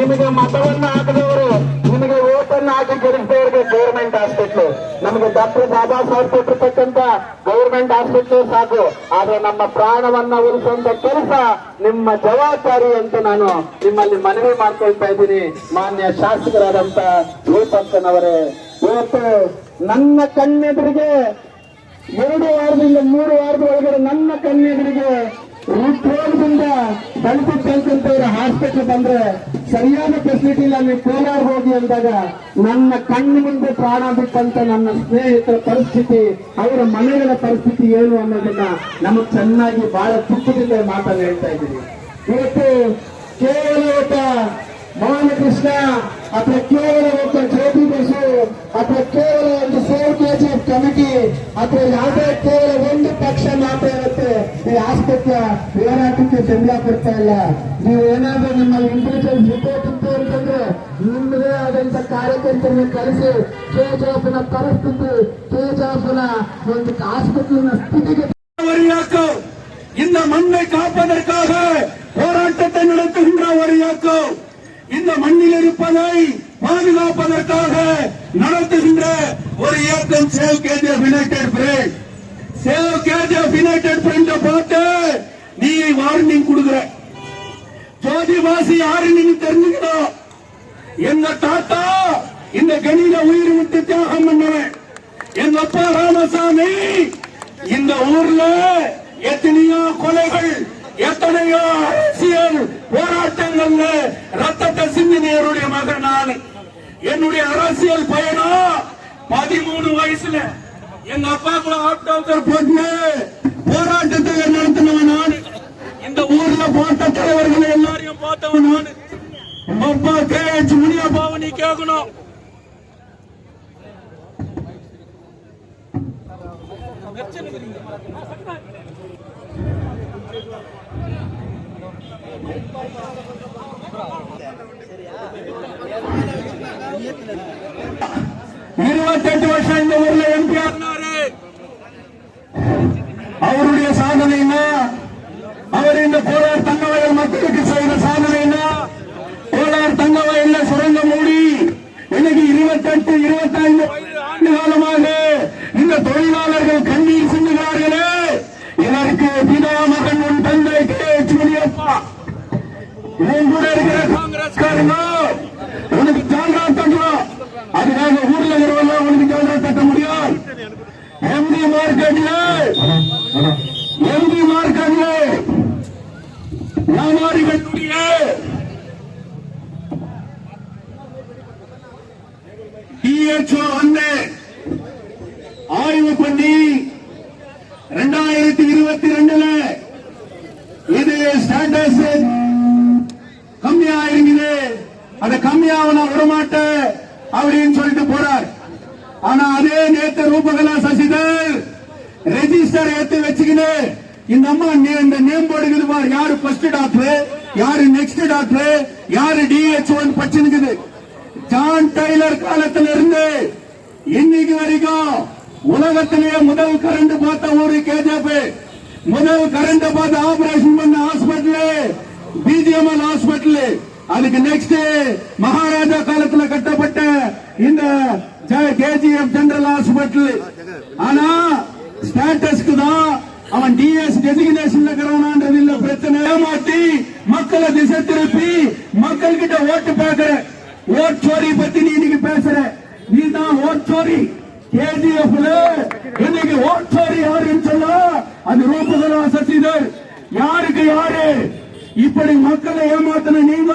ನಿಮಗೆ ಮತವನ್ನ ಹಾಕಿದವರು, ನಿಮಗೆ ಓಟನ್ನು ಹಾಕಿ ಗೆಲ್ಲಿಸಿದವರಿಗೆ government hospital, ನಮಗೆ ಡಾಕ್ಟರ್ ಬಾಬಾ ಸಾಹೇಬ್ ಕೊಟ್ಟಿರ್ತಕ್ಕಂಥ ಗೌರ್ಮೆಂಟ್ ಹಾಸ್ಪಿಟ್ಲು ಸಾಕು. ಆದ್ರೆ ನಮ್ಮ ಪ್ರಾಣವನ್ನ ಉಳಿಸುವಂತ ಕೆಲಸ ನಿಮ್ಮ ಜವಾಬ್ದಾರಿ ಅಂತ ನಾನು ನಿಮ್ಮಲ್ಲಿ ಮನವಿ ಮಾಡ್ಕೊಳ್ತಾ ಇದ್ದೀನಿ. ಮಾನ್ಯ ಶಾಸಕರಾದಂತ ರೂಪಕ್ಕನವರೇ, ಇವತ್ತು ನನ್ನ ಕಣ್ಣೆದುರಿಗೆ 2 ವಾರದಿಂದ 3 ವಾರದ ಒಳಗಡೆ ನನ್ನ ಕಣ್ಣೆದುರಿಗೆ ಹೃದ್ರೋಗದಿಂದ ದಲಿತಕ್ಕಂಥವ್ರ ಹಾಸ್ಪಿಟಲ್ ಬಂದ್ರೆ ಸರಿಯಾದ ಫೆಸಿಲಿಟಿ ಇಲ್ಲ, ನೀವು ಕೋಲಾರ ಹೋಗಿ ಅಂದಾಗ ನನ್ನ ಕಣ್ಣು ಮುಂದೆ ಪ್ರಾಣ ಬಿಟ್ಟಂತ ನನ್ನ ಸ್ನೇಹಿತರ ಪರಿಸ್ಥಿತಿ, ಅವರ ಮನೆಗಳ ಪರಿಸ್ಥಿತಿ ಏನು ಅನ್ನೋದನ್ನ ನಮಗ್ ಚೆನ್ನಾಗಿ ಬಹಳ ದುಃಖದಿಂದ ಮಾತನ್ನು ಹೇಳ್ತಾ ಇದ್ದೀನಿ. ಇವತ್ತು ಕೇವಲ ಒಬ್ಬ ಮೋಹನ ಕೃಷ್ಣ ಅಥವಾ ಕೇವಲ ಒಬ್ಬ ಜ್ಯೋತಿ ಬಸು ಅಥವಾ ಕೇವಲ ಒಂದು 4 KGF ಕಮಿಟಿ ಅಥವಾ ಯಾವುದೇ ಕೇವಲ ಒಂದು ಪಕ್ಷ ಮಾತ್ರ ಇರುತ್ತೆ ಈ ಆಸ್ಪತ್ರೆ ಹೋರಾಟಕ್ಕೆ ಬೆಂಬಲ ಕೊಡ್ತಾ ಇಲ್ಲ. ನೀವು ಏನಾದ್ರೂ ನಿಮ್ಮಲ್ಲಿ ಇಂಟೆಲಿಜೆನ್ಸ್ ರಿಪೋರ್ಟ್ ಇತ್ತು ಅಂತಂದ್ರೆ ನಿಮ್ಮದೇ ಆದಂತ ಕಾರ್ಯಕರ್ತರನ್ನು ಕರೆಸಿ KGFನ ಪರಿಸ್ಥಿತಿ, KGFನ ಒಂದು ஆஸ்பத்திரியின் ಸ್ಥಿತಿಗೆ இந்த மண்ணை காப்பதற்காக போராட்டத்தை நடத்துகின்ற ஒரு இயக்கம், இந்த மண்ணில் இருப்பதை பாதுகாப்பதற்காக நடத்துகின்ற ஒரு இயக்கம் save KGF United front. Save KGF United front பார்த்து நீ வார்னிங் கொடுக்குற. ஜோதிவாசி யாருன்னு நீ தெரிஞ்சுக்கணும். எங்க தாத்தா இந்த கணித உயிர் விட்டு தியாகம் பண்ணவன். எங்க அப்பா ராமசாமி இந்த ஊர்ல எத்தனையோ கொலைகள், எத்தனையோ அரசியல் போராட்டங்கள்ல ரத்தத்தை சிந்தினியருடைய மகன் நான். என்னுடைய அரசியல் பயணம் 13 வயசுல எங்க அப்பா கூட ஆப்டாக்கர் போட்டு போராட்டத்தை நடத்தினவன் நான். இந்த ஊர்ல போட்ட தலைவர்கள் எல்லாரையும் பார்த்தவன் நான். அப்பா KH முனியப்பாவை நீ கேட்கணும். இருபத்தெட்டு வருஷம் இந்த ஊர்ல MP ஆனாரு. அவருடைய சாதனைனா, அவர் இந்த கோலார் தங்க வயல் மக்களுக்கு செய்த சாதனைனா, கோலார் தங்க வயல்ல சுரங்க மூடி இன்னைக்கு 28-25 ஆண்டு காலமாக இந்த தொழிலாளர்கள் கண்ணீர் சிந்துகிறார்களே. இதற்கு பிதா மகன் உன் தந்தை KH முனியப்பா, இவன் கூட இருக்கிற காங்கிரஸ்காரங்க உனக்கு ஜால்ரா தட்டலாம். அதுக்காக ஊர்ல இருக்கிறவங்க உனக்கு ஜால்ரா தட்ட முடியும். எம்டி மார்க்கெட்ல வியாபாரிகளுடைய DHO ஆய்வு பண்ணி 2022ல இது ஸ்டேட்டஸ் கம்மியா இருக்குது, அதை கம்மியாக நான் விடமாட்டேன் அப்படின்னு சொல்லிட்டு போறார். ஆனா அதே நேத்து ரூபகலா சசிதர் ரெஜிஸ்டர் ஏத்து வச்சுக்கின்னு இந்த அம்மா இந்த நேம் போடுக்குது பார், யாரு ஃபர்ஸ்ட் டாக்டர், யாரு நெக்ஸ்ட் டாக்டர், யாரு DHO படிச்சுக்குது. ஜான் டெய்லர் காலத்துல இருந்து இன்னைக்கு வரைக்கும் உலகத்திலேயே முதல் கரண்ட் பார்த்த ஊரு KGF. முதல் கரண்ட் பார்த்து ஆபரேஷன் பண்ண ஹாஸ்பிட்டல் BGML ஹாஸ்பிட்டல். அதுக்கு நெக்ஸ்ட் மகாராஜா காலத்துல கட்டப்பட்ட இந்த KGF ஜெனரல் ஹாஸ்பிட்டல். ஆனா ஸ்டேட்டஸ்க்கு தான் அவன் DS டெசிக்னேஷன்ல இருக்கிறவனான்றது இல்ல பிரச்சனை. ஏமாத்தி மக்களை திசை திருப்பி மக்கள் கிட்ட ஓட்டு பாக்குற ஓட் சோரி பத்தி நீ இன்னைக்கு பேசுற. நீ தான் ஓட் சோரி. KGFல இன்னைக்கு ஓட் சோரி யாருன்னு சொல்ல அது ரூபகலா சசிதர். யாருக்கு யாரு இப்படி மக்களை ஏமாத்தின நீங்க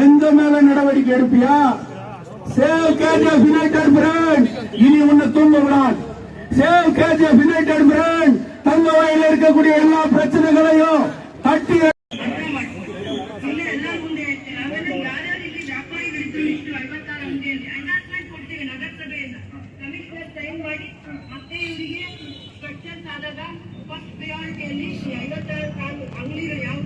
எந்த மேல நடவடிக்கை எடுப்பியா? சேவ் KGF யுனைடெட் ஃப்ரண்ட் இனி உன்னை தூங்க விடாது. சேவ் KGF யுனைடெட் ஃப்ரண்ட் தங்க வயலில் இருக்கக்கூடிய எல்லா பிரச்சனைகளையும் தட்டி ಅಂಗಡಿಗಳು ಯಾವ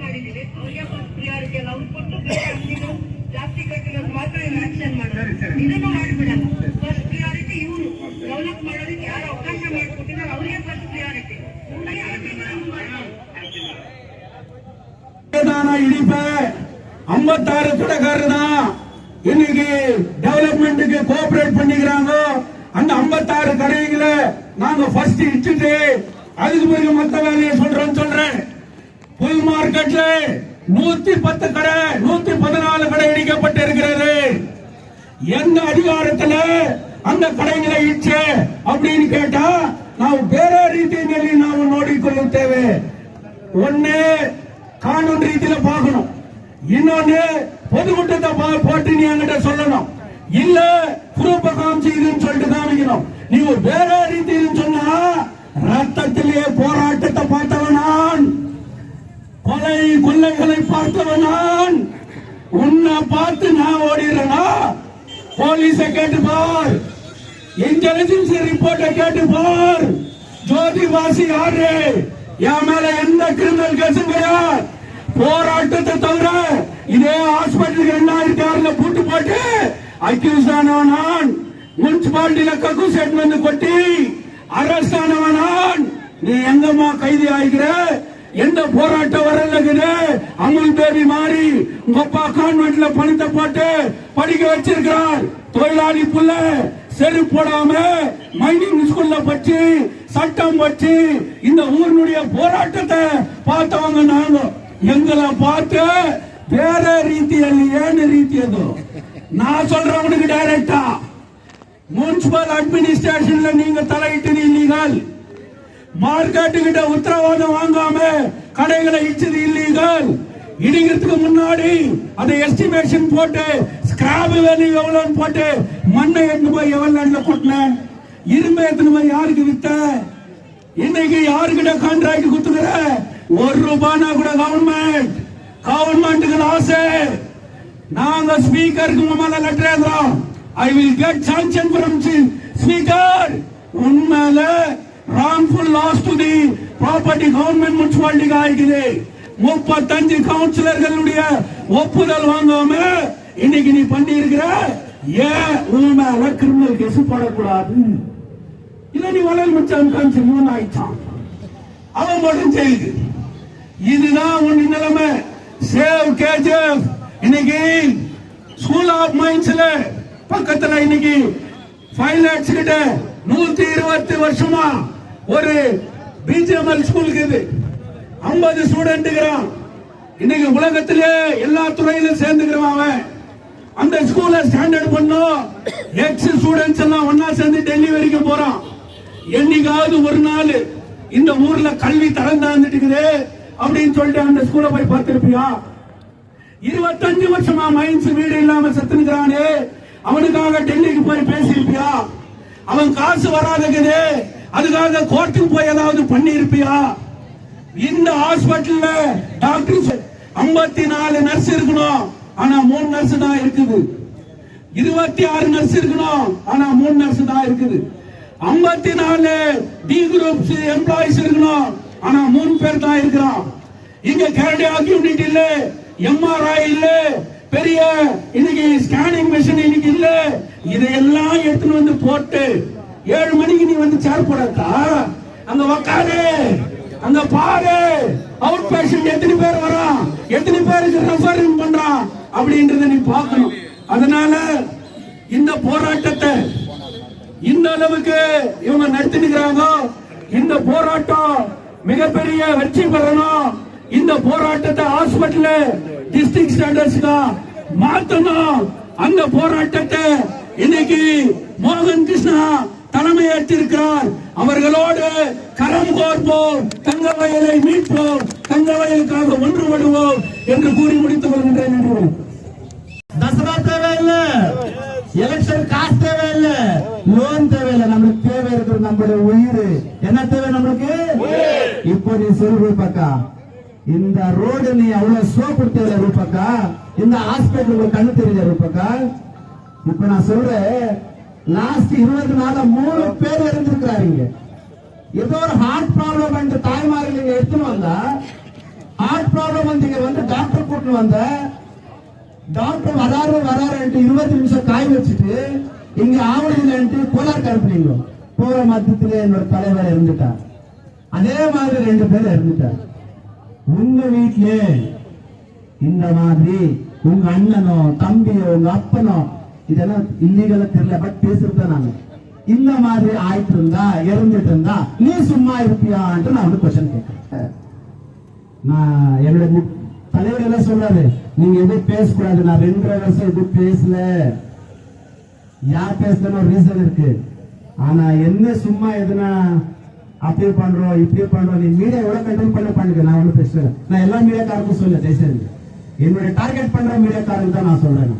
ಮಾಡಿದ್ದೀವಿ ಅವರಿಗೆ ಫಸ್ಟ್ ಪ್ರಿಯಾರಿಟಿ ಅಲ್ಲ. ಅವ್ರು ಕೊಟ್ಟು ಬೇರೆ ಅಂಗಡಿಗಳು ಜಾಸ್ತಿ ಕಟ್ಟಿರೋದು ಮಾತ್ರ ಆಕ್ಷನ್ ಮಾಡೋದು, ಇದನ್ನು ಮಾಡಿಬಿಡಲ್ಲ. ಫಸ್ಟ್ ಪ್ರಿಯಾರಿಟಿ ಇವರು ಡೆವಲಪ್ ಮಾಡೋದಕ್ಕೆ ಯಾರು ಅವಕಾಶ ಮಾಡಿಕೊಟ್ಟಿದ್ದಾರೆ ಅವರಿಗೆ ಫಸ್ಟ್ ಪ್ರಿಯಾರಿಟಿ. இடிப்ப 56 கடைக்காரர் தான் இன்னைக்கு டெவலப்மெண்ட்டுக்கு கோஆபரேட் பண்ணிக்கிறாங்க. அந்த 56 கடைகளை நாங்க ஃபர்ஸ்ட் இட்டுட்டு அதுக்கு பிறகு மத்த வேலையை சொல்றேன். புல் மார்க்கெட்ல 110 கடை 114 கடை இடிக்கப்பட்டு இருக்கிறது. எந்த அதிகாரத்துல அந்த ಕಡೆಗಳ ಇಚ್ಛೆ அப்படின்னு கேட்டா ನಾವು ಬೇರೆ ರೀತಿಯಲ್ಲಿ ನಾವು ನೋಡಿಕೊಳ್ಳುತ್ತೇವೆ. ஒண்ணே ಕಾನೂನು ರೀತಿಯಲ್ಲಿ பார்க்கணும், இன்னொன்னு பொதுக்கூட்டத்தை போட்டு நீ என்கிட்ட சொல்லணும், இல்ல குரூப்ப காமிச்சு இதுன்னு சொல்லிட்டு காமிக்கணும். ನೀವು ಬೇರೆ ರೀತಿಯಲ್ಲಿ சொன்னா ரத்தத்திலே போராட்டத்தை பார்த்தவன் நான், கொலை கொள்ளைகளை பார்த்தவன் நான். உன்னை பார்த்து நான் ஓடிடுறேனா? போலீஸை கேட்டு பார், இன்டெலிஜென்ஸ் ரிப்போர்ட்டை கேட்டு பார். ஜோதிவாசி யாரு? என் மேல எந்த கிரிமினல் கேஸும் கிடையாது. போராட்டத்தை தவிர இதே ஹாஸ்பிட்டலுக்கு 2006 பூட்டு போட்டு அக்யூஸ் ஆனவன் நான். முனிசிபாலிட்டியில கக்கு செட் வந்து கொட்டி அரெஸ்ட் ஆனவன் நான். நீ எங்கம்மா கைதி ஆகிக்கிற? எந்த போராட்டம் வரலங்குது? அமுல் பேபி மாறி உங்க அப்பா கான்வென்ட்ல பணத்தை போட்டு படிக்க வச்சிருக்கிறார். தொழிலாளி புள்ள செருப்பு போடாம மைனிங் ஸ்கூல்ல பச்சு சட்டம் பச்சு இந்த ஊரினுடைய போராட்டத்தை பார்த்தவங்க நாங்க. எங்களை பார்த்து ಬೇರೆ ರೀತಿಯಲ್ಲಿ ಏನು ರೀತಿ ಅದು நான் சொல்றவனுக்கு டைரக்டா முனிசிபல் அட்மினிஸ்ட்ரேஷன்ல நீங்க தலையிட்டு இல்லீகல். மார்க்கெட்டு கிட்ட உத்தரவாதம் வாங்காம கடைகளை இச்சது இல்லீகல். இடிக்கிறதுக்கு முன்னாடி அதை எஸ்டிமேஷன் போட்டு ஸ்கிராப் வேல்யூ எவ்வளவுன்னு போட்டு மண்ணை எடுத்து போய் எவ்வளவு கொட்டின, இரும்பு எடுத்துன்னு போய் யாருக்கு வித்த, இன்னைக்கு யாருக்கிட்ட கான்ட்ராக்ட் குத்துக்கிற? ₹1 கூட கவர்மெண்ட்டுக்கு ஆசை. நாங்க ஸ்பீக்கருக்கு மேல லெட்டர் எழுதுறோம். I will get sanction from speaker. உண்மையில wrongful loss to the property government municipality ஆகிக்குது. 35 கவுன்சிலர்களுடைய ஒப்புதல் வாங்காம இன்னைக்கு நீ பண்ணி இருக்கிற. ஏன் உன் மேல கிரிமினல் கேஸ் போடக்கூடாது? இல்ல நீ வளல் மச்சான் காமிச்சு ஆயிட்டான், அவன் மட்டும் செய்யுது. இதுதான் உன் நிலைமை. சேவ் கேஜிஎஃப் இன்னைக்கு ஸ்கூல் ஆஃப் மைன்ஸ்ல பக்கத்துல இன்னைக்கு 5 lakhs கிட்ட 120 வருஷமா ஒரு பிஜிஎம்எல் ஸ்கூலுக்கு இது 50 ஸ்டூடெண்ட்டுக்கிறான். இன்னைக்கு உலகத்திலே எல்லா துறையிலும் சேர்ந்துக்கிறான் அவன். அந்த ஸ்கூலை ஸ்டாண்டர்ட் பண்ணும். எக்ஸ் ஸ்டூடெண்ட்ஸ் எல்லாம் ஒன்னா சேர்ந்து டெல்லி வரைக்கும் போறான். என்னைக்காவது ஒரு நாள் இந்த ஊர்ல கல்வி தரம் தாழ்ந்துட்டு இருக்குது அப்படின்னு சொல்லிட்டு அந்த ஸ்கூலை போய் பார்த்திருப்பியா? 25 வருஷமா மைன்ஸ் வீடு இல்லாம செத்துக்கிறானே, அவனுக்காக டெல்லிக்கு போய் பேசியிருப்பியா? அவன் காசு வராதுக்குது, அதுக்காக கோர்ட்டுக்கு போய் ஏதாவது பண்ணி இருப்பியா? இந்த ஹாஸ்பிட்டல்ல டாக்டர் 54 நர்ஸ் இருக்கணும், ஆனா 3 நர்ஸ் தான் இருக்குது. 26 நர்ஸ் இருக்கணும், ஆனா 3 நர்ஸ் தான் இருக்குது. 54 டி குரூப் எம்ப்ளாயிஸ் இருக்கணும், ஆனா 3 பேர் தான் இருக்கிறான். இங்க கார்டியாக் யூனிட் இல்ல, எம்ஆர்ஐ இல்ல, பெரிய இன்னைக்கு ஸ்கேனிங் மெஷின் இன்னைக்கு இல்ல. இதையெல்லாம் எடுத்துன்னு வந்து போட்டு 7 மணிக்கு நீ வந்து சேர் போடக்கா அங்க உக்காரு, அங்க பாரு அவுட் பேஷண்ட் எத்தனை பேர் வரான், எத்தனை பேருக்கு ரெஃபரிங் பண்றான் அப்படின்றத நீ பார்க்கணும். அதனால இந்த போராட்டத்தை இந்த அளவுக்கு இவங்க நடத்தினுக்கிறாங்க. இந்த போராட்டம் மிகப்பெரிய வெற்றி பெறணும். இந்த போராட்டத்தை ஹாஸ்பிட்டல் டிஸ்ட்ரிக்ட் ஸ்டாண்டர்ட்ஸ் தான் மாற்றணும். அந்த போராட்டத்தை இன்னைக்கு மோகன் கிருஷ்ணா தலைமையேற்றிருக்கிறார். அவர்களோடு கரம் கோர்ப்போம், தங்கவயலை மீட்போம், தங்கவயலுக்காக ஒன்றுபடுவோம் என்று கூறி முடித்துக் கொள்கின்றேன். தசரா தேவையில்ல, எலெக்ஷன் காசு தேவையில்ல, லோன் தேவையில்ல. நம்மளுக்கு தேவை இருக்கிறது நம்மளுடைய உயிர். என்ன தேவை நம்மளுக்கு? இப்போ நீ சொல்லு ரூபாக்கா, இந்த ரோடு நீ அவ்வளவு சோப்பு தேவை ரூபாக்கா, இந்த ஹாஸ்பிட்டல் கண்ணு தெரியல ரூபாக்கா. இப்ப நான் சொல்றேன், லாஸ்ட் 20 நாளா 3 பேர் இருந்திருக்கிறாங்க. ஏதோ ஒரு ஹார்ட் ப்ராப்ளம் வந்து தாய்மார்கள் நீங்க எடுத்துன்னு வந்தா, ஹார்ட் ப்ராப்ளம் வந்து இங்க வந்து டாக்டர் கூட்டு வந்த, டாக்டர் வராரு 20 நிமிஷம் காய் வச்சுட்டு இங்க ஆவணம் கோலார் கருப்புனீங்க. போற மத்தியத்துல என்னோட தலைவர் இருந்துட்டார். அதே மாதிரி 2 பேர் இருந்துட்டார். உங்க வீட்டிலே இந்த மாதிரி உங்க அண்ணனோ தம்பியோ உங்க அப்பனோ இதெல்லாம் இல்லீகலா தெரியல, பட் பேசிருக்கேன் நானு. இந்த மாதிரி ஆயிட்டு இருந்தா இறந்துட்டு இருந்தா நீ சும்மா இருப்பியான்ட்டு நான் வந்து கொஸ்டின் கேட்கிறேன். நான் என்னோட தலைவர் எல்லாம் சொல்றாரு, நீங்க எதுவும் பேசக்கூடாது. நான் 2.5 வருஷம் எதுவும் பேசல. யார் பேசணும் ஒரு ரீசன் இருக்கு. ஆனா என்ன சும்மா எதுனா அப்படி பண்றோம் இப்படி பண்றோம், நீ மீடியா எவ்வளவு கண்ட்ரோல் பண்ணுங்க. நான் ஒன்னும் பேசுறேன். நான் எல்லா மீடியாக்காருக்கும் சொல்ல தயவுசெய்து என்னுடைய டார்கெட் பண்ற மீடியாக்காரங்க தான் நான் சொல்றேன்.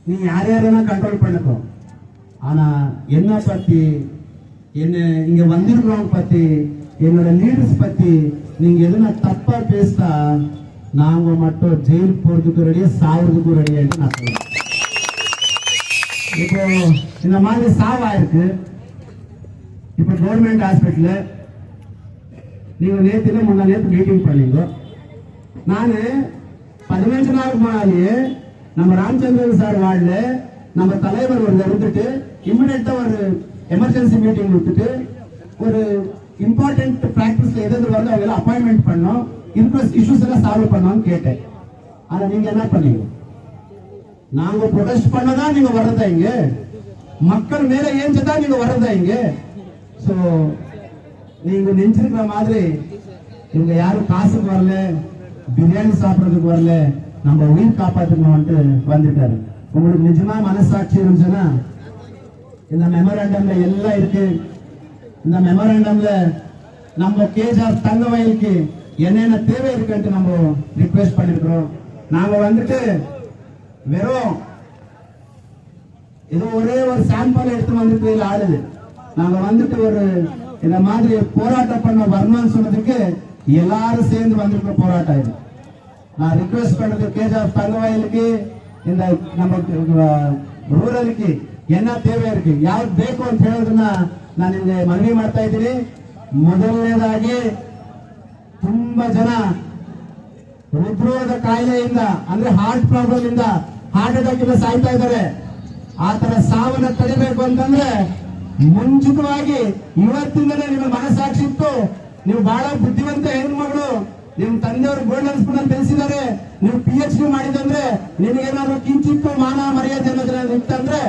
நீ யாரையாரும் கண்ட்ரோல் பண்ணிக்கோ. ஆனா என்ன பத்தி, என்ன இங்க வந்திருக்கிறவங்க பத்தி, என்னோட லீடர்ஸ் பத்தி நீங்க எதுனா தப்பா பேசிட்டா நாங்க மட்டும் ஜெயில் போறதுக்கு ரெடியா சாவுறதுக்கு ரெடியா நான் சொல்றேன். இப்போ இந்த மாதிரி சாவாயிருக்கு. இப்ப கவர்மெண்ட் ஹாஸ்பிட்டல் நீங்க நேத்துல முன்னா நேத்து மீட்டிங் பண்ணீங்க. நானு 15 நாளுக்கு முன்னாடியே நம்ம ராமச்சந்திரன் சார் வார்டுல நம்ம தலைவர் ஒரு இருந்துட்டு இமிடியேட்டா ஒரு எமர்ஜென்சி மீட்டிங் விட்டுட்டு ஒரு இம்பார்ட்டன்ட் பிராக்டிஸ்ல எது வந்து அவங்க அப்பாயின்மெண்ட் பண்ணோம், இஷ்யூஸ் எல்லாம் சால்வ் பண்ணோம்னு கேட்டேன். ஆனா நீங்க என்ன பண்ணீங்க? நாங்க ப்ரொடெஸ்ட் பண்ணதான் நீங்க வர்றதா இங்க, மக்கள் மேல ஏஞ்சதான் நீங்க வர்றதா இங்க. சோ நீங்க நினைச்சிருக்கிற மாதிரி இவங்க யாரும் காசுக்கு வரல, பிரியாணி சாப்பிடறதுக்கு வரல, நம்ம உயிர் காப்பாற்றணும்ட்டு வந்துட்டாரு. உங்களுக்கு நிஜமா மனசாட்சி இருந்துச்சுன்னா இந்த மெமோராண்டம்ல எல்லாம் இருக்கு. இந்த மெமோராண்டம்ல நம்ம கேஜிஆர் தங்கவயலுக்கு என்னென்ன தேவை இருக்குன்ட்டு நம்ம ரிக்வெஸ்ட் பண்ணிருக்கிறோம். நாங்க வந்துட்டு வெறும் ஏதோ ஒரே ஒரு சாம்பிள் எடுத்து வந்துட்டு ஆளுது. நாங்க வந்துட்டு ஒரு இந்த மாதிரி போராட்டம் பண்ண வரணும்னு சொன்னதுக்கு எல்லாரும் சேர்ந்து வந்திருக்கிற போராட்டம் இது. நான் ரிக்வெஸ்ட் பண்றது கேஜிஆர் தங்கவயலுக்கு இந்த ನಮ್ಮ ರೂರಲ್ಗೆ ಏನ ತೇವೆ ಇருக்கு ಯಾವ್ದು ಬೇಕು ಅಂತ ಹೇಳೋದನ್ನ ನಾನು ನಿಮಗೆ ಮನವಿ ಮಾಡ್ತಾ ಇದ್ದೀನಿ. ಮೊದಲನೇದಾಗಿ ತುಂಬಾ ಜನ ಹೃದ್ರೋಗದ ಕಾಯಿಲೆಯಿಂದ ಅಂದ್ರೆ ಹಾರ್ಟ್ ಪ್ರಾಬ್ಲಮ್ ಇಂದ ಹಾರ್ಟ್ ಅಟ್ಯಾಕ್ ಇಂದ ಸಾಯ್ತಾ ಇದ್ದಾರೆ. ಆ ತರ ಸಾವನ್ನ ತಡೆಬೇಕು ಅಂತಂದ್ರೆ ಮುಂಚಿತವಾಗಿ ಇವತ್ತಿಂದಲೇ ನಿಮ್ಮ ಮನಸ್ಸಾಕ್ಷಿ ಇತ್ತು. ನೀವು ಬಹಳ ಬುದ್ಧಿವಂತ ಹೆಣ್ಮಗಳು, ನಿಮ್ ತಂದೆಯವರು ಗೋಲ್ಡನ್ ಸ್ಪೂನ್ ಬೆಳೆಸಿದ್ದಾರೆ. ನೀವು PhD ಮಾಡಿದಂದ್ರೆ ನಿಮಗೇನಾದ್ರು ಕಿಂಚಿತ್ತು ಮಾನ ಮರ್ಯಾದೆ ಅನ್ನೋದನ್ನ ಇತ್ತಂದ್ರೆ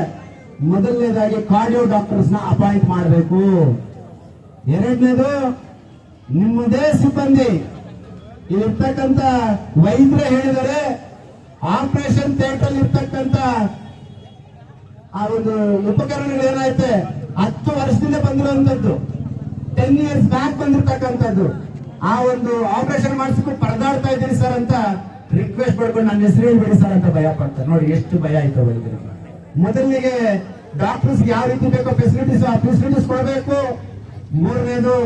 ಮೊದಲನೇದಾಗಿ ಕಾರ್ಡಿಯೋ ಡಾಕ್ಟರ್ಸ್ ನ ಅಪಾಯಿಂಟ್ ಮಾಡಬೇಕು. ಎರಡನೇದು ನಿಮ್ಮದೇ ಸಿಬ್ಬಂದಿ ಇಲ್ಲಿರ್ತಕ್ಕಂತ ವೈದ್ಯರು ಹೇಳಿದರೆ ಆಪರೇಷನ್ ಥಿಯೇಟರ್ ಇರ್ತಕ್ಕಂತ ಆ ಒಂದು ಉಪಕರಣಗಳು ಏನಾಯ್ತೆ 10 ವರ್ಷದಿಂದ ಬಂದಿರುವಂತದ್ದು, 10 years ಬ್ಯಾಕ್ ಬಂದಿರ್ತಕ್ಕಂಥದ್ದು. ಆ ಒಂದು ಆಪರೇಷನ್ ಮಾಡಿಸ್ಕೊಂಡು ಪರದಾಡ್ತಾ ಇದ್ದೀನಿ ಸರ್ ಅಂತ ರಿಕ್ವೆಸ್ಟ್ ಮಾಡ್ಕೊಂಡು ನನ್ನ ಹೆಸರು ಹೇಳ್ಬೇಡಿ ಸರ್ ಅಂತ ಭಯ ಪಡ್ತಾರೆ. ನೋಡಿ ಎಷ್ಟು ಭಯ ಆಯ್ತು ವೈದ್ಯರು. ಮೊದಲಿಗೆ ಡಾಕ್ಟರ್ಸ್ ಯಾವ ರೀತಿ ಬೇಕೋ ಫೆಸಿಲಿಟೀಸ್ ಆ ಫೆಸಿಲಿಟೀಸ್ ಕೊಡಬೇಕು. ಮೂರನೇದು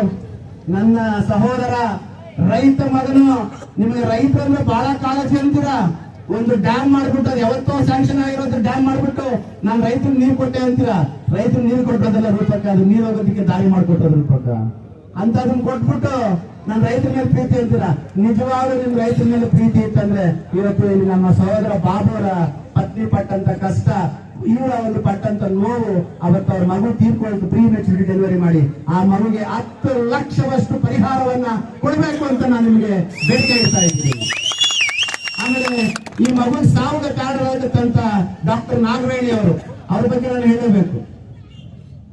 ನನ್ನ ಸಹೋದರ ರೈತ ಮಗನು, ನಿಮಗೆ ರೈತರಂದ್ರೆ ಬಹಳ ಕಾಳಜಿ ಅಂತೀರಾ. ಒಂದು ಡ್ಯಾಮ್ ಮಾಡ್ಬಿಟ್ಟು ಅದು ಯಾವತ್ತೋ ಸ್ಯಾಂಕ್ಷನ್ ಆಗಿರೋದು ಡ್ಯಾಮ್ ಮಾಡ್ಬಿಟ್ಟು ನಾನು ರೈತರಿಗೆ ನೀರು ಕೊಟ್ಟೆ ಅಂತೀರಾ. ರೈತರಿಗೆ ನೀರು ಕೊಟ್ಟೋದಲ್ಲ ರೂಪಕ್ಕ, ಅದು ನೀರು ಹೋಗೋದಕ್ಕೆ ದಾರಿ ಮಾಡ್ಕೊಟ್ಟೋದು ರೂಪಕ್ಕ ಅಂತ ಅದನ್ನ ಕೊಟ್ಬಿಟ್ಟು ನನ್ನ ರೈತರ ಮೇಲೆ ಪ್ರೀತಿ ಅಂತೀರಾ. ನಿಜವಾಗ್ಲೂ ನಿಮ್ ರೈತರ ಮೇಲೆ ಪ್ರೀತಿ ಇತ್ತಂದ್ರೆ ಇವತ್ತು ಇಲ್ಲಿ ನಮ್ಮ ಸಹೋದರ ಬಾಬು ಅವರ ಪತ್ನಿ ಪಟ್ಟಂತ ಕಷ್ಟ, ಇವರ ಒಂದು ಪಟ್ಟಂತ ನೋವು, ಅವತ್ತು ಅವ್ರ ಮಗು ತೀರ್ಕೊಂಡು ಪ್ರೀ ಮೆಚುರಿಟಿ ಡೆಲಿವರಿ ಮಾಡಿ ಆ ಮಗುಗೆ 10 ಲಕ್ಷವಷ್ಟು ಪರಿಹಾರವನ್ನ ಕೊಡಬೇಕು ಅಂತ ನಾನು ನಿಮಗೆ ಬೇಡಿಕೆ ಇಡ್ತಾ ಇದ್ದೀನಿ. ಆಮೇಲೆ ಈ ಮಗು ಸಾವಿಗೆ ಕಾರಣವಾಗತ್ತಂತ ಡಾಕ್ಟರ್ ನಾಗವೇಣಿ ಅವರು, ಅವ್ರ ಬಗ್ಗೆ ನಾನು ಹೇಳಬೇಕು.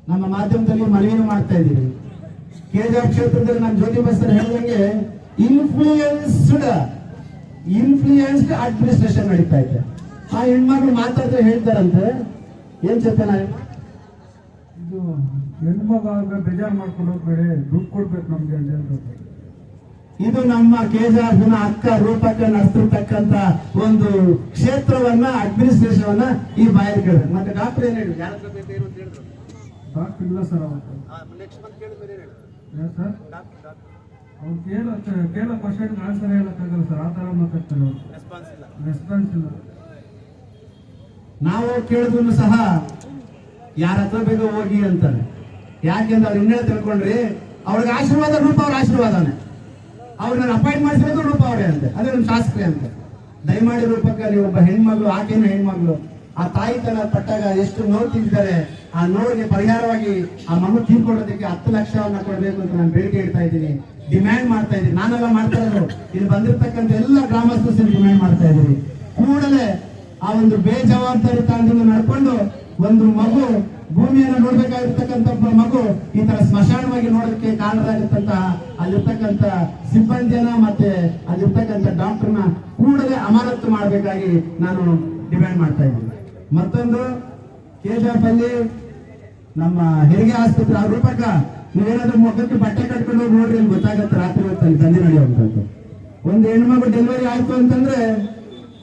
ನಮ್ಮ ಮಾಧ್ಯಮದಲ್ಲಿ ಮನವಿಯನ್ನು ಮಾಡ್ತಾ ಇದ್ದೀನಿ. ಕೆಜಿಆರ್ ಕ್ಷೇತ್ರದಲ್ಲಿ ನಾನು ಜ್ಯೋತಿ ಬಸ್ಸರ್ ಹೇಳಿದಂಗೆ ಇನ್ಫ್ಲೂಯೆನ್ಸ್ಡ್ ಅಡ್ಮಿನಿಸ್ಟ್ರೇಷನ್ ನಡೀತಾ ಇದೆ. ಆ ಹೆಣ್ಮಕ್ಳು ಮಾತಾಡಿದ್ರೆ ಹೇಳ್ತಾರಂತೆ ಏನ್ ಚೆಪ್ಪ ಇದು ಹೆಣ್ಮಗ ಬೇಜಾರು ಮಾಡ್ಕೊಂಡು ಹೋಗ್ಬೇಡಿ, ದುಡ್ಡು ಕೊಡ್ಬೇಕು ನಮ್ಗೆ ಅಂತ ಹೇಳ್ತಾರೆ. ಇದು ನಮ್ಮ ಕೆಜಿಆರ್ ಅಕ್ಕ ರೂಪಕ್ಕ ನಡೆಸಿರ್ತಕ್ಕಂತ ಒಂದು ಕ್ಷೇತ್ರವನ್ನ ಅಡ್ಮಿನಿಸ್ಟ್ರೇಷನ್ ಅನ್ನ ಈ ಬಾಯಲ್ಲಿ ಕೇಳಿದ್ರು. ಮತ್ತೆ ಡಾಕ್ಟರ್ ಏನ್ ಹೇಳಿದ್ರು? ಡಾಕ್ಟರ್ ಇಲ್ಲ ಸರ್ ಅವತ್ತು ಸರ್ ಅವ್ರು ಕೇಳೋ ಕ್ವಶನ್ ಆನ್ಸರ್ ಹೇಳಕ್ಕಾಗಲ್ಲ ಸರ್. ಆ ತರ ಮಾತಾಡ್ತಾರೆ ಅವ್ರು, ರೆಸ್ಪಾನ್ಸ್ ಇಲ್ಲ. ನಾವು ಕೇಳಿದ್ರು ಸಹ ಯಾರ ಹತ್ರ ಬೇಗ ಹೋಗಿ ಅಂತಾರೆ. ಯಾಕೆಂದ್ರೆ ಅವ್ರು ಇನ್ನೇ ತಿಳ್ಕೊಂಡ್ರಿ ಅವ್ರಿಗೆ ಆಶೀರ್ವಾದ ರೂಪ ಅವ್ರ ಆಶೀರ್ವಾದನೇ, ಅವ್ರನ್ನ ಅಪಾಯಿಂಟ್ ಮಾಡಿಸಿರೋದು ರೂಪ ಅವರೇ ಅಂತೆ, ಅದೇ ನಮ್ಮ ಶಾಸ್ತ್ರಿ ಅಂತೆ. ದಯಮಾಡಿ ರೂಪಕ್ಕೆ ನೀವು ಒಬ್ಬ ಹೆಣ್ಮಗಳು, ಆಕೆನ ಹೆಣ್ಮಗಳು ಆ ತಾಯಿ ತನ ಪಟ್ಟಾಗ ಎಷ್ಟು ನೋವು ತಿಂದಿದ್ದಾರೆ, ಆ ನೋವಿಗೆ ಪರಿಹಾರವಾಗಿ ಆ ಮಗು ತೀರ್ಕೊಳ್ಳೋದಕ್ಕೆ 10 ಲಕ್ಷವನ್ನ ಕೊಡಬೇಕು ಅಂತ ನಾನು ಬೇಡಿಕೆ ಇಡ್ತಾ ಇದ್ದೀನಿ, ಡಿಮ್ಯಾಂಡ್ ಮಾಡ್ತಾ ಇದ್ದೀನಿ. ನಾನೆಲ್ಲ ಮಾಡ್ತಾ ಇದ್ರು, ಇಲ್ಲಿ ಬಂದಿರ್ತಕ್ಕಂಥ ಎಲ್ಲ ಗ್ರಾಮಸ್ಥರು ಡಿಮ್ಯಾಂಡ್ ಮಾಡ್ತಾ ಇದ್ದೀವಿ. ಕೂಡಲೇ ಆ ಒಂದು ಬೇಜವಾಬ್ದಾರಿ ತಾಣದಿಂದ ನಡ್ಕೊಂಡು ಒಂದು ಮಗು ಭೂಮಿಯನ್ನು ನೋಡ್ಬೇಕಾಗಿರ್ತಕ್ಕಂಥ ಮಗು ಈ ತರ ಸ್ಮಶಾನವಾಗಿ ನೋಡೋದಕ್ಕೆ ಕಾರಣರಾಗಿರ್ತಂತಹ ಅಲ್ಲಿರ್ತಕ್ಕಂಥ ಸಿಬ್ಬಂದಿಯನ್ನ ಮತ್ತೆ ಅಲ್ಲಿರ್ತಕ್ಕಂಥ ಡಾಕ್ಟರ್ನ ಕೂಡಲೇ ಅಮಾನತು ಮಾಡಬೇಕಾಗಿ ನಾನು ಡಿಮ್ಯಾಂಡ್ ಮಾಡ್ತಾ ಇದ್ದೀನಿ. ಮತ್ತೊಂದು KGF ಅಲ್ಲಿ ನಮ್ಮ ಹೆರಿಗೆ ಆಸ್ಪತ್ರೆ ಆ ರೂಪಕ ನೀವೇನಾದ್ರೂ ಮುಖಕ್ಕೆ ಬಟ್ಟೆ ಕಟ್ಕೊಂಡು ಹೋಗಿ ನೋಡ್ರಿ ಅಲ್ಲಿ ಗೊತ್ತಾಗತ್ತೆ ರಾತ್ರಿ ಹೊತ್ತಲ್ಲಿ ತಂದೆ ನಡೆಯುವಂಥದ್ದು. ಒಂದು ಹೆಣ್ಮಗು ಡೆಲಿವರಿ ಆಯ್ತು ಅಂತಂದ್ರೆ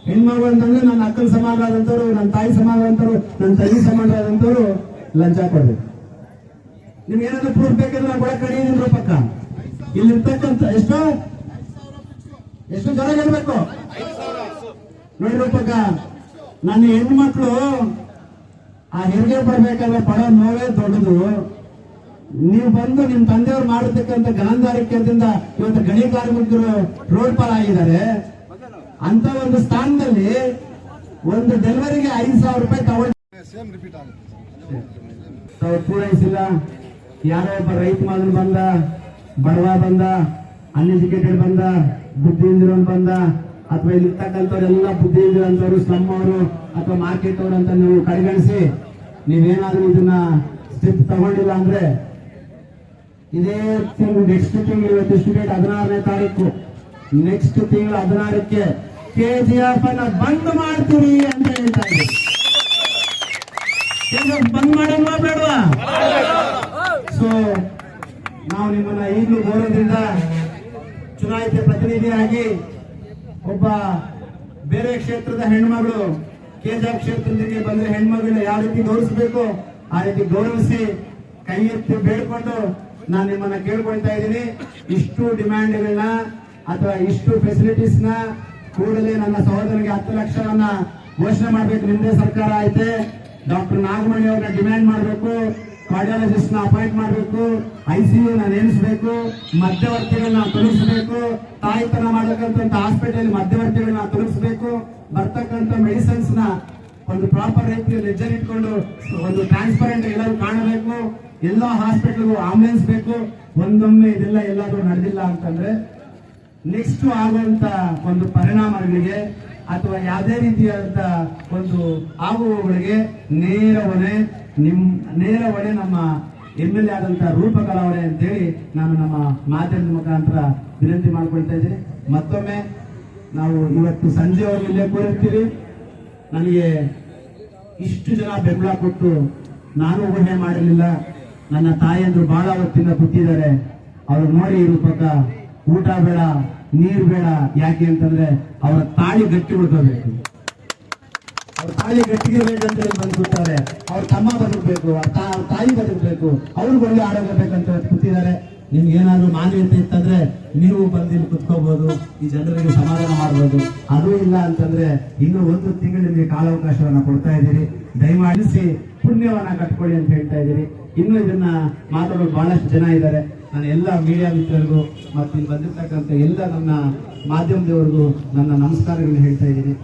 ಹೆಣ್ಮಗು ಅಂತಂದ್ರೆ ನನ್ನ ಅಕ್ಕನ ಸಮಾನರಾದಂಥವ್ರು, ನನ್ನ ತಾಯಿ ಸಮಾನರಾದಂಥವ್ರು, ನನ್ನ ತಂಗಿ ಸಮಾನರಾದಂಥವ್ರು ಲಂಚ ಕೊಡ್ಬೇಕು. ನಿಮ್ಗೆ ಏನಾದ್ರು ಪ್ರೂಫ್ ಬೇಕಂದ್ರೆ ನಾನು ಕೂಡ ಕಡಿಯಿದ್ದೀನಿ ರೂಪಕ್ಕ. ಇಲ್ಲಿರ್ತಕ್ಕಂಥ ಎಷ್ಟು ಜನ ಗೆಲ್ಬೇಕು ನೋಡಿ ರೂಪಕ್ಕ. ನನ್ನ ಹೆಣ್ಮಕ್ಳು ಆ ಹೆರಿಗೆ ಪಡ್ಬೇಕಾದ್ರೆ ಪಡೋ ನೋವೇ ದೊಡ್ಡದು. ನೀವು ಬಂದು ನಿಮ್ ತಂದೆಯವ್ರು ಮಾಡತಕ್ಕಂಥ ಗಣಾಂಧಾರಿಕೆಯಿಂದ ಇವತ್ತು ಗಣಿ ಕಾರ್ಮಿಕರು ರೋಡ್ ಪಾಲಾಗಿದ್ದಾರೆ. ಅಂತ ಒಂದು ಸ್ಥಾನದಲ್ಲಿ ಒಂದು ಡೆಲಿವರಿಗೆ 5,000 ರೂಪಾಯಿ ತಗೊಂಡು ಪೂರೈಸಿಲ್ಲ. ಯಾರೋ ಒಬ್ಬ ರೈತ ಮಗನ್ ಬಂದ, ಬಡವ ಬಂದ, ಅನ್ಎಜುಕೇಟೆಡ್ ಬಂದ, ಬುದ್ಧಿ ಇಲ್ದಿರೋನ್ ಬಂದ, ಅಥವಾ ಇಲ್ಲಿರ್ತಕ್ಕಂಥವ್ರೆಲ್ಲ ಬುದ್ಧಿ ಇಲ್ದಿರೋಂಥವ್ರು, ಸ್ಲಮ್ ಅವರು ಅಥವಾ ಮಾರ್ಕೆಟ್ ಅವರು ಅಂತ ನೀವು ಕಡೆಗಣಿಸಿ ನೀವೇನಾದ್ರೂ ಇದನ್ನ ಸ್ಟೆಪ್ ತಗೊಂಡಿಲ್ಲ ಅಂದ್ರೆ ಇದೇ ತಿಂಗಳು ನೆಕ್ಸ್ಟ್ ತಿಂಗಳು ಇವತ್ತು ಡೇಟ್ 16ನೇ ತಾರೀಕು, ನೆಕ್ಸ್ಟ್ ತಿಂಗಳು 16ಕ್ಕೆ KGF ಅನ್ನ ಬಂದ್ ಮಾಡ್ತೀವಿ ಅಂತ ಹೇಳ್ತಾ ಇದ್ದೀವಿ. KGF ಬಂದ್ ಮಾಡಲ್ವಾ ಬೇಡವಾ? ಸೊ ನಾವು ನಿಮ್ಮನ್ನ ಈಗಲೂ ಗೌರವದಿಂದ ಚುನಾಯಿತ ಪ್ರತಿನಿಧಿಯಾಗಿ ಒಬ್ಬ ಬೇರೆ ಕ್ಷೇತ್ರದ ಹೆಣ್ಮಗಳು KGF ಕ್ಷೇತ್ರದಿಂದ ಬಂದ್ರೆ ಹೆಣ್ಮಗಳನ್ನ ಯಾವ ರೀತಿ ಗೌರವಿಸಬೇಕು ಆ ರೀತಿ ಗೌರವಿಸಿ ಕೈ ಎತ್ತಿ ಬೇಡ್ಕೊಂಡು ನಾನು ನಿಮ್ಮನ್ನ ಕೇಳ್ಕೊಳ್ತಾ ಇದ್ದೀನಿ. ಇಷ್ಟು ಡಿಮ್ಯಾಂಡ್ಗಳನ್ನ ಅಥವಾ ಇಷ್ಟು ಫೆಸಿಲಿಟೀಸ್ ನ ಕೂಡಲೇ ನನ್ನ ಸಹೋದರನಿಗೆ 10 ಲಕ್ಷವನ್ನ ಘೋಷಣೆ ಮಾಡಬೇಕು. ನಿಮ್ಮದೇ ಸರ್ಕಾರ ಐತೆ. ಡಾಕ್ಟರ್ ನಾಗಮಣಿ ಅವ್ರನ್ನ ಡಿಮ್ಯಾಂಡ್ ಮಾಡಬೇಕು, ಕಾರ್ಡಿಯಾಲಜಿಸ್ಟ್ ನ ಅಪಾಯಿಂಟ್ ಮಾಡಬೇಕು, ICU ನ ನೇಮಿಸಬೇಕು, ಮಧ್ಯವರ್ತಿಗಳನ್ನ ತೊಲಗಿಸಬೇಕು, ತಾಯಿತನ ಮಾಡತಕ್ಕಂಥ ಹಾಸ್ಪಿಟಲ್ ಮಧ್ಯವರ್ತಿಗಳನ್ನ ತೊಲಗಿಸಬೇಕು, ಬರ್ತಕ್ಕಂಥ ಮೆಡಿಸಿನ್ಸ್ ನ ಒಂದು ಪ್ರಾಪರ್ ರೀತಿಯಲ್ಲಿ ಲೆಜರ್ ಇಟ್ಕೊಂಡು ಒಂದು ಟ್ರಾನ್ಸ್ಪರೆಂಟ್ ಎಲ್ಲರೂ ಕಾಣಬೇಕು. ಎಲ್ಲ ಹಾಸ್ಪಿಟಲ್ಗೂ ಆಂಬುಲೆನ್ಸ್ ಬೇಕು. ಒಂದೊಮ್ಮೆ ಇದೆಲ್ಲ ಎಲ್ಲಾದ್ರೂ ನಡೆದಿಲ್ಲ ಅಂತಂದ್ರೆ ನೆಕ್ಸ್ಟ್ ಆಗುವಂತ ಒಂದು ಪರಿಣಾಮಗಳಿಗೆ ಅಥವಾ ಯಾವುದೇ ರೀತಿಯಾದಂತ ಒಂದು ಆಗುವಗಳಿಗೆ ನೇರ ಹೊಣೆ ನಮ್ಮ MLA ಆದಂತ ರೂಪಕಲಾ ಅವರೇ ಅಂತೇಳಿ ನಾನು ನಮ್ಮ ಮಾಧ್ಯಮದ ಮುಖಾಂತರ ವಿನಂತಿ ಮಾಡ್ಕೊಳ್ತಾ ಇದ್ದೀನಿ. ಮತ್ತೊಮ್ಮೆ ನಾವು ಇವತ್ತು ಸಂಜೆವರೆಗೂ ಇಲ್ಲೇ ಕೂರಿರ್ತೀವಿ. ನನಗೆ ಇಷ್ಟು ಜನ ಬೆಂಬಲ ಕೊಟ್ಟು ನಾನು ಊಹೆ ಮಾಡಿರಲಿಲ್ಲ. ನನ್ನ ತಾಯಿಯಂದ್ರು ಬಹಳ ಹೊತ್ತಿಂದ ಕೂತಿದ್ದಾರೆ. ಅವ್ರು ನೋಡಿ ರೂಪಕ ಊಟ ಬೇಡ, ನೀರು ಬೇಡ. ಯಾಕೆ ಅಂತಂದ್ರೆ ಅವರ ತಾಳಿ ಗಟ್ಟಿ ಉಳ್ಕೋಬೇಕು, ಅವ್ರ ತಾಳಿ ಗಟ್ಟಿಗಿರ್ಬೇಕಂತ ಬಂದು ಕೂತಾರೆ. ಅವ್ರ ತಮ್ಮ ಬದುಕಬೇಕು, ಅವ್ರ ತಾಯಿ ಬದುಕಬೇಕು, ಅವ್ರಿಗೆ ಒಳ್ಳೆ ಆರೋಗ್ಯ ಬೇಕಂತ ಕೂತಿದ್ದಾರೆ. ನಿಮ್ಗೆ ಏನಾದ್ರು ಮಾನವೀಯತೆ ಇತ್ತಂದ್ರೆ ನೀವು ಬಂದಿಲ್ಲಿ ಕುತ್ಕೋಬಹುದು, ಈ ಜನರಿಗೆ ಸಮಾಧಾನ ಮಾಡಬಹುದು. ಅದು ಇಲ್ಲ ಅಂತಂದ್ರೆ ಇನ್ನು 1 ತಿಂಗಳು ನಿಮಗೆ ಕಾಲಾವಕಾಶವನ್ನ ಕೊಡ್ತಾ ಇದ್ದೀರಿ. ದಯಮಾಡಿಸಿ ಪುಣ್ಯವನ್ನ ಕಟ್ಕೊಳ್ಳಿ ಅಂತ ಹೇಳ್ತಾ ಇದ್ದೀರಿ. ಇನ್ನು ಇದನ್ನ ಮಾತಾಡೋದು ಬಹಳಷ್ಟು ಜನ ಇದ್ದಾರೆ. ನಾನು ಎಲ್ಲ ಮೀಡಿಯಾ ಮಿತ್ರರಿಗೂ ಮತ್ತು ಇಲ್ಲಿ ಬಂದಿರ್ತಕ್ಕಂಥ ಎಲ್ಲ ನನ್ನ ಮಾಧ್ಯಮದವರಿಗೂ ನನ್ನ ನಮಸ್ಕಾರಗಳನ್ನ ಹೇಳ್ತಾ ಇದ್ದೀನಿ.